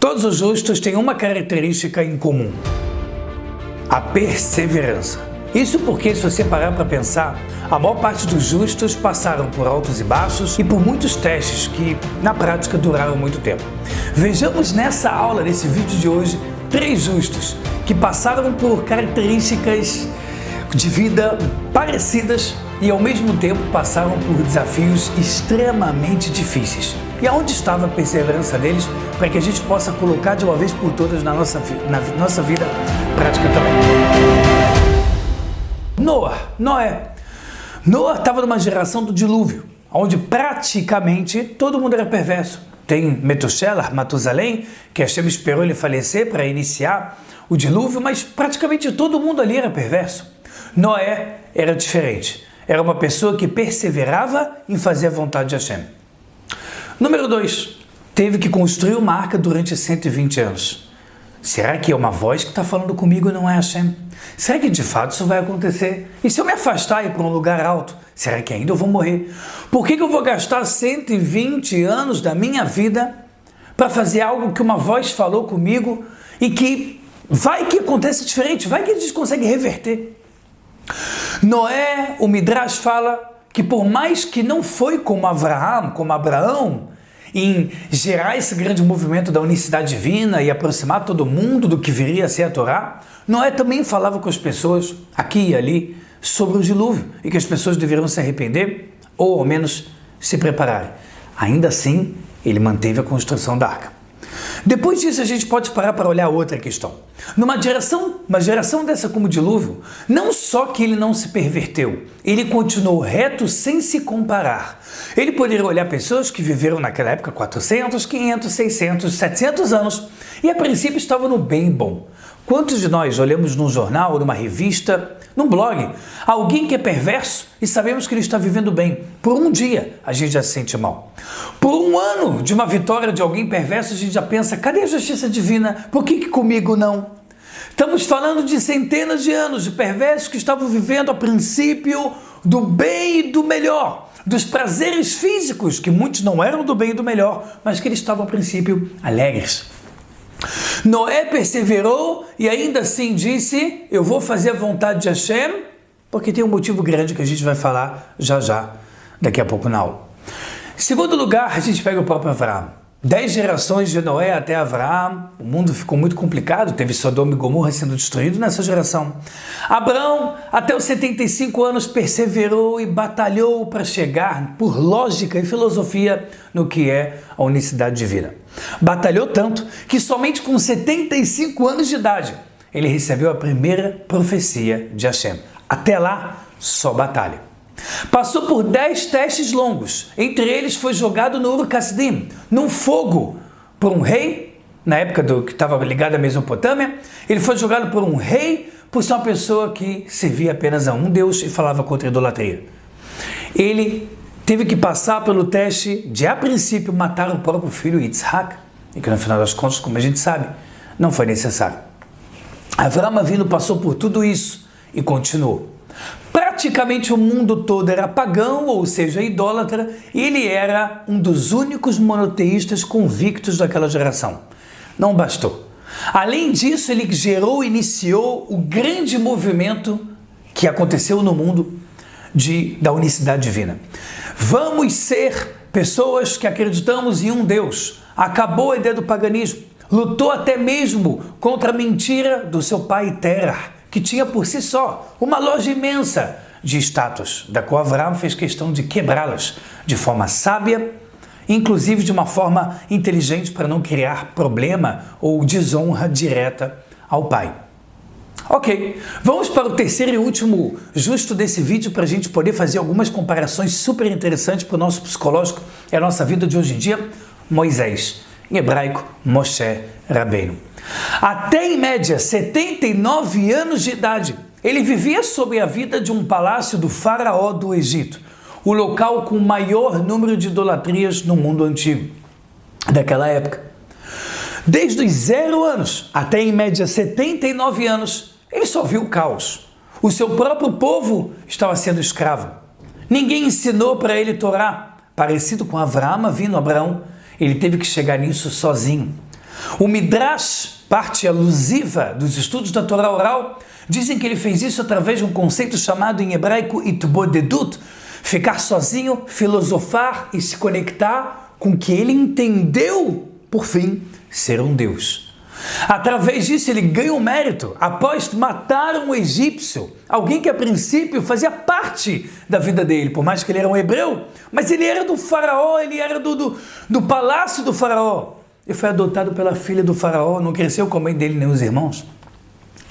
Todos os justos têm uma característica em comum: a perseverança. Isso porque, se você parar para pensar, a maior parte dos justos passaram por altos e baixos e por muitos testes que, na prática, duraram muito tempo. Vejamos nessa aula, nesse vídeo de hoje, 3 justos que passaram por características de vida parecidas e, ao mesmo tempo, passaram por desafios extremamente difíceis. E aonde estava a perseverança deles para que a gente possa colocar de uma vez por todas na nossa vida prática também. Noé estava numa geração do dilúvio, onde praticamente todo mundo era perverso. Tem Matusalém, que Hashem esperou ele falecer para iniciar o dilúvio, mas praticamente todo mundo ali era perverso. Noé era diferente. Era uma pessoa que perseverava em fazer a vontade de Hashem. Número 2. Teve que construir uma arca durante 120 anos. Será que é uma voz que está falando comigo e não é Hashem? Será que de fato isso vai acontecer? E se eu me afastar e ir para um lugar alto, será que ainda eu vou morrer? Por que eu vou gastar 120 anos da minha vida para fazer algo que uma voz falou comigo e que vai que acontece diferente, vai que a gente consegue reverter? Noé, o Midrash fala que por mais que não foi como Abraão, em gerar esse grande movimento da unicidade divina e aproximar todo mundo do que viria a ser a Torá, Noé também falava com as pessoas, aqui e ali, sobre o dilúvio, e que as pessoas deveriam se arrepender, ou ao menos se prepararem. Ainda assim, ele manteve a construção da arca. Depois disso, a gente pode parar para olhar outra questão. Uma geração dessa como o dilúvio, não só que ele não se perverteu, ele continuou reto sem se comparar. Ele poderia olhar pessoas que viveram naquela época 400, 500, 600, 700 anos e a princípio estavam no bem bom. Quantos de nós olhamos num jornal, numa revista, num blog, alguém que é perverso e sabemos que ele está vivendo bem? Por um dia a gente já se sente mal. Por um ano de uma vitória de alguém perverso a gente já pensa, cadê a justiça divina? Por que comigo não? Estamos falando de centenas de anos de perversos que estavam vivendo a princípio do bem e do melhor, dos prazeres físicos, que muitos não eram do bem e do melhor, mas que eles estavam a princípio alegres. Noé perseverou e ainda assim disse, eu vou fazer a vontade de Hashem, porque tem um motivo grande que a gente vai falar já, daqui a pouco na aula. Em segundo lugar, a gente pega o próprio Avraham. 10 gerações de Noé até Avraham, o mundo ficou muito complicado, teve Sodoma e Gomorra sendo destruído nessa geração. Abraão, até os 75 anos, perseverou e batalhou para chegar, por lógica e filosofia, no que é a unicidade divina. Batalhou tanto que somente com 75 anos de idade, ele recebeu a primeira profecia de Hashem. Até lá, só batalha. Passou por 10 testes longos, entre eles foi jogado no Ur Kasdim, num fogo, por um rei, na época que estava ligado à Mesopotâmia. Ele foi jogado por um rei, por ser uma pessoa que servia apenas a um Deus e falava contra a idolatria. Ele teve que passar pelo teste de, a princípio, matar o próprio filho Yitzhak, e que no final das contas, como a gente sabe, não foi necessário. Avraham Avinu passou por tudo isso e continuou. Praticamente o mundo todo era pagão, ou seja, idólatra, e ele era um dos únicos monoteístas convictos daquela geração. Não bastou. Além disso, ele iniciou o grande movimento que aconteceu no mundo da unicidade divina. Vamos ser pessoas que acreditamos em um Deus. Acabou a ideia do paganismo. Lutou até mesmo contra a mentira do seu pai Terah, que tinha por si só uma loja imensa de estátuas, da qual Avraham fez questão de quebrá-las de forma sábia, inclusive de uma forma inteligente para não criar problema ou desonra direta ao pai. Ok, vamos para o terceiro e último justo desse vídeo para a gente poder fazer algumas comparações super interessantes para o nosso psicológico e a nossa vida de hoje em dia. Moisés, em hebraico, Moshe Rabbeinu. Até em média 79 anos de idade, ele vivia sob a vida de um palácio do faraó do Egito, o local com o maior número de idolatrias no mundo antigo daquela época. Desde os 0 anos até em média 79 anos, ele só viu o caos. O seu próprio povo estava sendo escravo. Ninguém ensinou para ele Torá. Parecido com Avraham, Abrão, ele teve que chegar nisso sozinho. O Midrash, parte alusiva dos estudos da Torá oral, dizem que ele fez isso através de um conceito chamado em hebraico itbodedut, ficar sozinho, filosofar e se conectar com o que ele entendeu, por fim, ser um Deus. Através disso ele ganha um mérito após matar um egípcio, alguém que a princípio fazia parte da vida dele, por mais que ele era um hebreu, mas ele era do faraó, ele era do palácio do faraó. Ele foi adotado pela filha do faraó, não cresceu com a mãe dele nem os irmãos.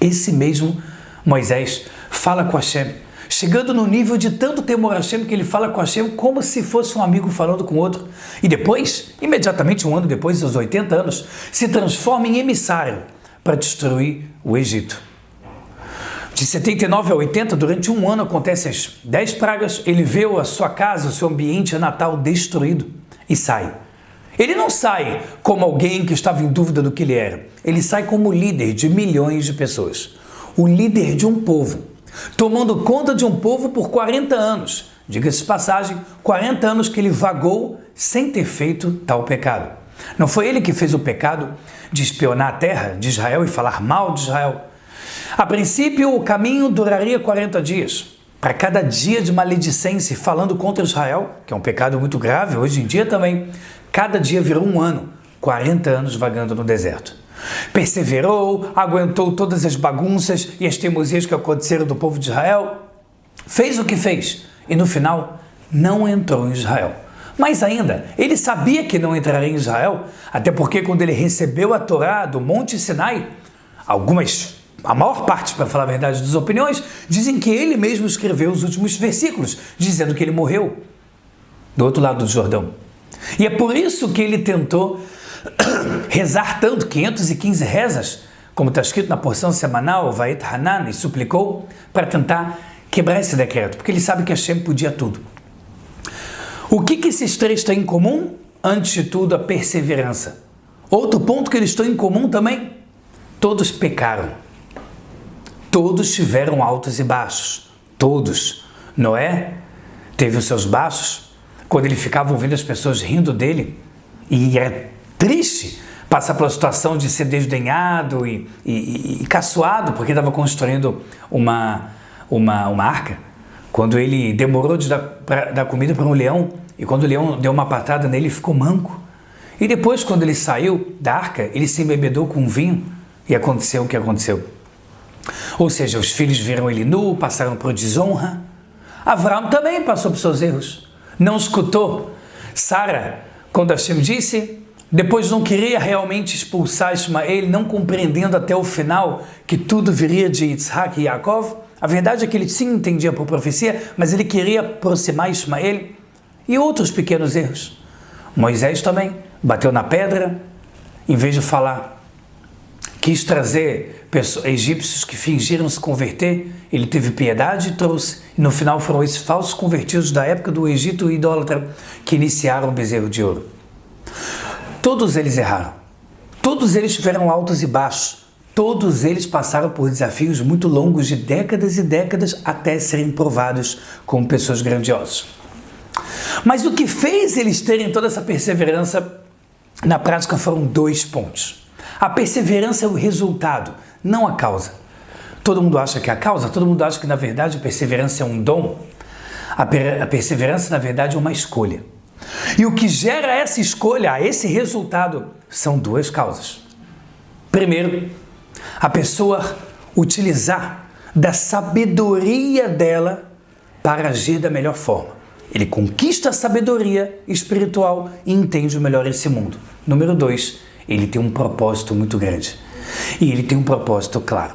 Esse mesmo Moisés fala com Hashem, chegando no nível de tanto temor a Hashem que ele fala com Hashem como se fosse um amigo falando com outro. E depois, imediatamente um ano depois, aos 80 anos, se transforma em emissário para destruir o Egito. De 79 a 80, durante um ano acontecem as 10 pragas, ele vê a sua casa, o seu ambiente natal destruído e sai. Ele não sai como alguém que estava em dúvida do que ele era. Ele sai como líder de milhões de pessoas. O líder de um povo, tomando conta de um povo por 40 anos. Diga-se de passagem, 40 anos que ele vagou sem ter feito tal pecado. Não foi ele que fez o pecado de espionar a terra de Israel e falar mal de Israel. A princípio, o caminho duraria 40 dias. Para cada dia de maledicência falando contra Israel, que é um pecado muito grave hoje em dia também, cada dia virou um ano, 40 anos vagando no deserto. Perseverou, aguentou todas as bagunças e as teimosias que aconteceram do povo de Israel, fez o que fez e no final não entrou em Israel. Mas ainda, ele sabia que não entraria em Israel, até porque quando ele recebeu a Torá do Monte Sinai, a maior parte, para falar a verdade, das opiniões, dizem que ele mesmo escreveu os últimos versículos, dizendo que ele morreu do outro lado do Jordão. E é por isso que ele tentou rezar tanto, 515 rezas, como está escrito na porção semanal, Vait Hanan, e suplicou para tentar quebrar esse decreto, porque ele sabe que Hashem podia tudo. O que esses três têm em comum? Antes de tudo, a perseverança. Outro ponto que eles têm em comum também, todos pecaram. Todos tiveram altos e baixos. Todos. Noé teve os seus baixos, quando ele ficava ouvindo as pessoas rindo dele, e era triste passar pela situação de ser desdenhado e caçoado, porque estava construindo uma arca, quando ele demorou de dar comida para um leão, e quando o leão deu uma patada nele, ele ficou manco. E depois, quando ele saiu da arca, ele se embebedou com vinho, e aconteceu o que aconteceu. Ou seja, os filhos viram ele nu, passaram por desonra. Abraão também passou por seus erros. Não escutou Sara quando Hashem disse, depois não queria realmente expulsar Ismael, não compreendendo até o final que tudo viria de Yitzhak e Yaakov. A verdade é que ele sim entendia por profecia, mas ele queria aproximar Ismael. E outros pequenos erros. Moisés também bateu na pedra, em vez de falar, quis trazer egípcios que fingiram se converter, ele teve piedade e trouxe. E no final foram esses falsos convertidos da época do Egito idólatra que iniciaram o bezerro de ouro. Todos eles erraram. Todos eles tiveram altos e baixos. Todos eles passaram por desafios muito longos de décadas e décadas até serem provados como pessoas grandiosas. Mas o que fez eles terem toda essa perseverança na prática foram 2 pontos. A perseverança é o resultado, não a causa. Todo mundo acha que é a causa, todo mundo acha que na verdade a perseverança é um dom. A perseverança na verdade é uma escolha. E o que gera essa escolha, esse resultado, são 2 causas. Primeiro, a pessoa utilizar da sabedoria dela para agir da melhor forma. Ele conquista a sabedoria espiritual e entende melhor esse mundo. Número 2, ele tem um propósito muito grande. E ele tem um propósito claro.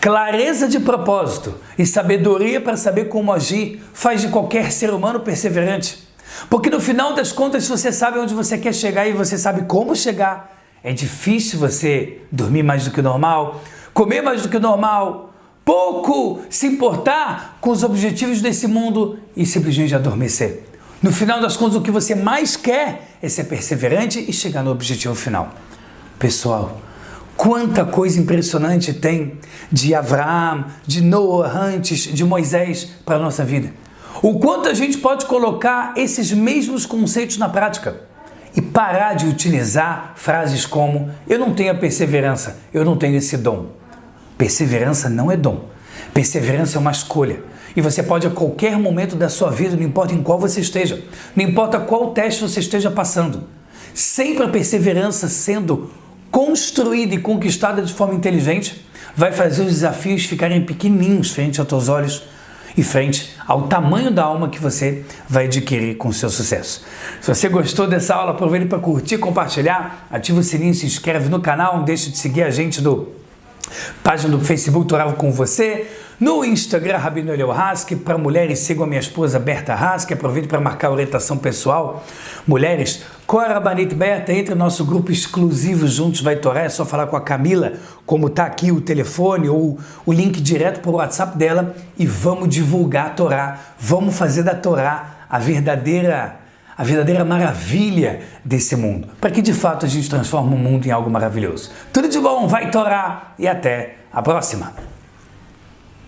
Clareza de propósito e sabedoria para saber como agir faz de qualquer ser humano perseverante. Porque no final das contas, se você sabe onde você quer chegar e você sabe como chegar, é difícil você dormir mais do que o normal, comer mais do que o normal, pouco se importar com os objetivos desse mundo e simplesmente adormecer. No final das contas, o que você mais quer é ser perseverante e chegar no objetivo final. Pessoal, quanta coisa impressionante tem de Abraão, de Noah antes, de Moisés para a nossa vida. O quanto a gente pode colocar esses mesmos conceitos na prática. e parar de utilizar frases como eu não tenho a perseverança, eu não tenho esse dom. Perseverança não é dom. Perseverança é uma escolha. E você pode a qualquer momento da sua vida, não importa em qual você esteja, não importa qual teste você esteja passando, sempre a perseverança sendo construída e conquistada de forma inteligente vai fazer os desafios ficarem pequenininhos frente aos teus olhos e frente ao tamanho da alma que você vai adquirir com o seu sucesso. Se você gostou dessa aula, aproveite para curtir, compartilhar, ativa o sininho, se inscreve no canal, não deixe de seguir a gente do página do Facebook Torava com você, no Instagram Rabino Eliel Hask, para mulheres sigam a minha esposa Berta Hask, aproveite para marcar a orientação pessoal. Mulheres, Cora Banit Berta, entre no nosso grupo exclusivo Juntos Vai Torá, é só falar com a Camila, como está aqui o telefone ou o link direto para o WhatsApp dela e vamos divulgar a Torá, vamos fazer da Torá a verdadeira maravilha desse mundo, para que de fato a gente transforme o mundo em algo maravilhoso. Tudo de bom, vai Torá e até a próxima!